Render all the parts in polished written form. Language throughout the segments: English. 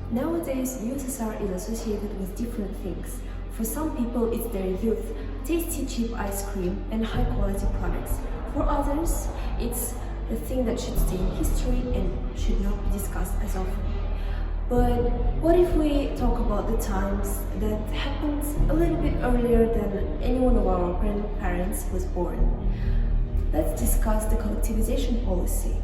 Nowadays, USSR is associated with different things. For some people, it's their youth, tasty cheap ice cream, and high quality products. For others, it's the thing that should stay in history and should not be discussed as often. But what if we talk about the times that happened a little bit earlier than any one of our grandparents was born? Let's discuss the collectivization policy.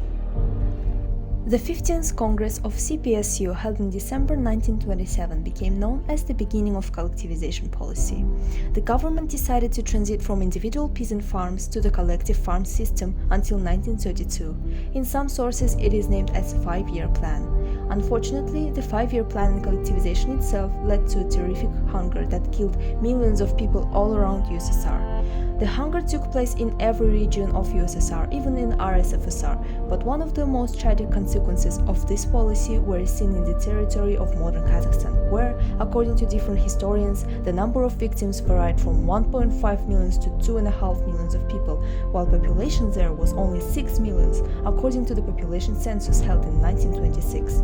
The 15th Congress of CPSU held in December 1927 became known as the beginning of collectivization policy. The government decided to transit from individual peasant farms to the collective farm system until 1932. In some sources, it is named as a 5-year plan. Unfortunately, the 5-year plan and collectivization itself led to a terrific hunger that killed millions of people all around USSR. The hunger took place in every region of USSR, even in RSFSR, but one of the most tragic consequences of this policy were seen in the territory of modern Kazakhstan, where, according to different historians, the number of victims varied from 1.5 million to 2.5 million of people, while population there was only 6 million, according to the population census held in 1926.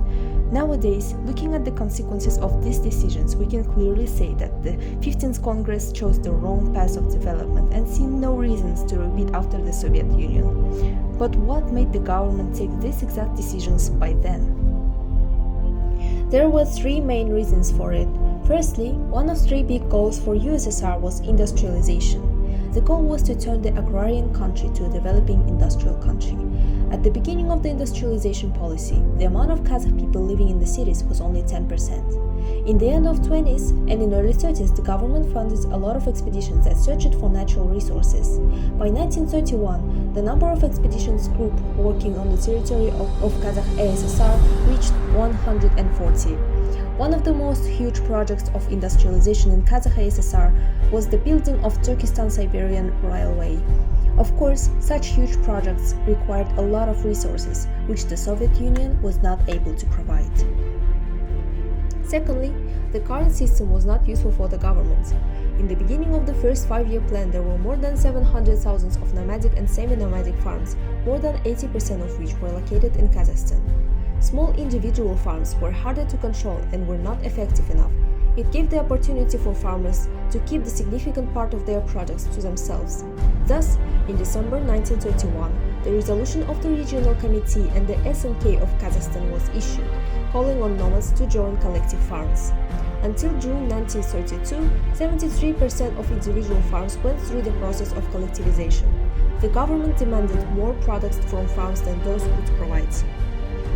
Nowadays, looking at the consequences of these decisions, we can clearly say that the 15th Congress chose the wrong path of development and see no reasons to repeat after the Soviet Union. But what made the government take these exact decisions by then? There were 3 main reasons for it. Firstly, one of 3 big goals for USSR was industrialization. The goal was to turn the agrarian country to a developing industrial country. At the beginning of the industrialization policy, the amount of Kazakh people living in the cities was only 10%. In the end of 20s and in early 30s, the government funded a lot of expeditions that searched for natural resources. By 1931, the number of expeditions group working on the territory of Kazakh ASSR reached 140. One of the most huge projects of industrialization in Kazakh ASSR was the building of Turkestan-Siberian Railway. Of course, such huge projects required a lot of resources, which the Soviet Union was not able to provide. Secondly, the current system was not useful for the government. In the beginning of the first 5-year plan, there were more than 700,000 of nomadic and semi-nomadic farms, more than 80% of which were located in Kazakhstan. Small individual farms were harder to control and were not effective enough. It gave the opportunity for farmers to keep the significant part of their products to themselves. Thus, in December 1931, the resolution of the Regional Committee and the SNK of Kazakhstan was issued, calling on nomads to join collective farms. Until June 1932, 73% of individual farms went through the process of collectivization. The government demanded more products from farms than those could provide.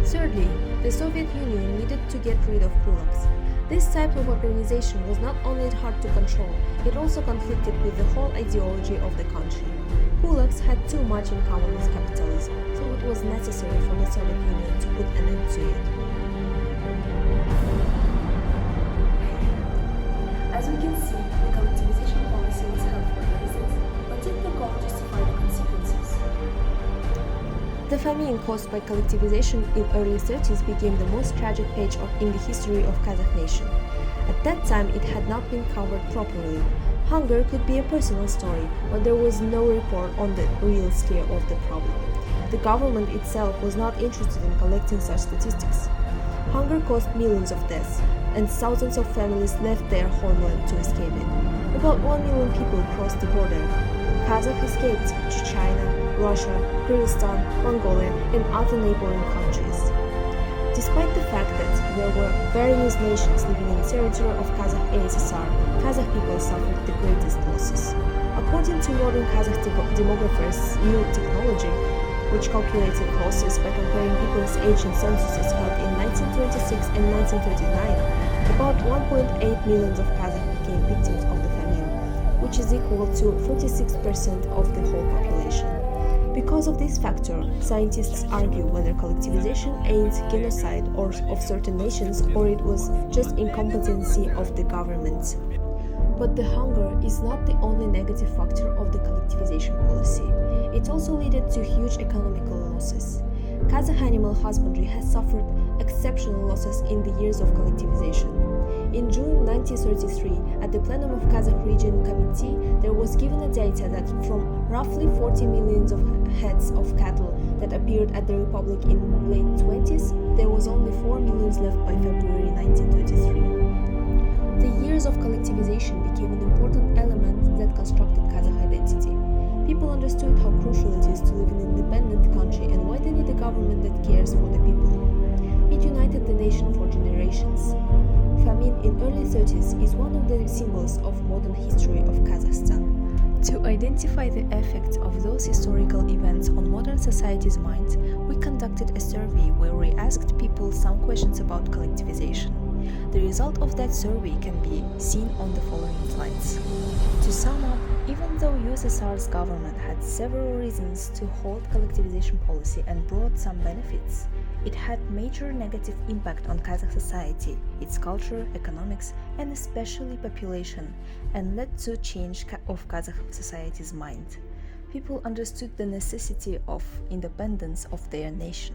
Thirdly, the Soviet Union needed to get rid of kulaks. This type of organization was not only hard to control, it also conflicted with the whole ideology of the country. Kulaks had too much in common with capitalism, so it was necessary for the Soviet Union to put an end to it. As we can see, the collectivization policy was held for reasons, but did the goal justify the consequences? The famine caused by collectivization in early 30s became the most tragic page in the history of Kazakh nation. At that time, it had not been covered properly. Hunger could be a personal story, but there was no report on the real scale of the problem. The government itself was not interested in collecting such statistics. Hunger caused millions of deaths, and thousands of families left their homeland to escape it. About 1 million people crossed the border. Kazakhs escaped to China, Russia, Kyrgyzstan, Mongolia, and other neighboring countries. Despite the fact that there were various nations living in the territory of Kazakh ASSR, Kazakh people suffered the greatest losses. According to modern Kazakh demographers' new technology, which calculated losses by comparing people's age in censuses held in 1926 and 1939, about 1.8 million of Kazakhs became victims of the famine, which is equal to 46% of the whole population. Because of this factor, scientists argue whether collectivization aimed genocide of certain nations or it was just incompetency of the government. But the hunger is not the only negative factor of the collectivization policy. It also led to huge economical losses. Kazakh animal husbandry has suffered exceptional losses in the years of collectivization. In June 1933, at the plenum of Kazakh Regional Committee, there was given a data that from roughly 40 million of heads of cattle that appeared at the Republic in late 20s, there was only 4 million left by February 1923. The years of collectivization became an important element that constructed Kazakh identity. People understood how crucial it is to live in an independent country and why they need a government that cares for the people. It united the nation for generations. Famine in early 30s is one of the symbols of modern history of Kazakhstan. To identify the effects of those historical events on modern society's mind, we conducted a survey where we asked people some questions about collectivization. The result of that survey can be seen on the following slides. To sum up, even though USSR's government had several reasons to hold collectivization policy and brought some benefits, it had major negative impact on Kazakh society, its culture, economics, and especially population, and led to change of Kazakh society's mind. People understood the necessity of independence of their nation.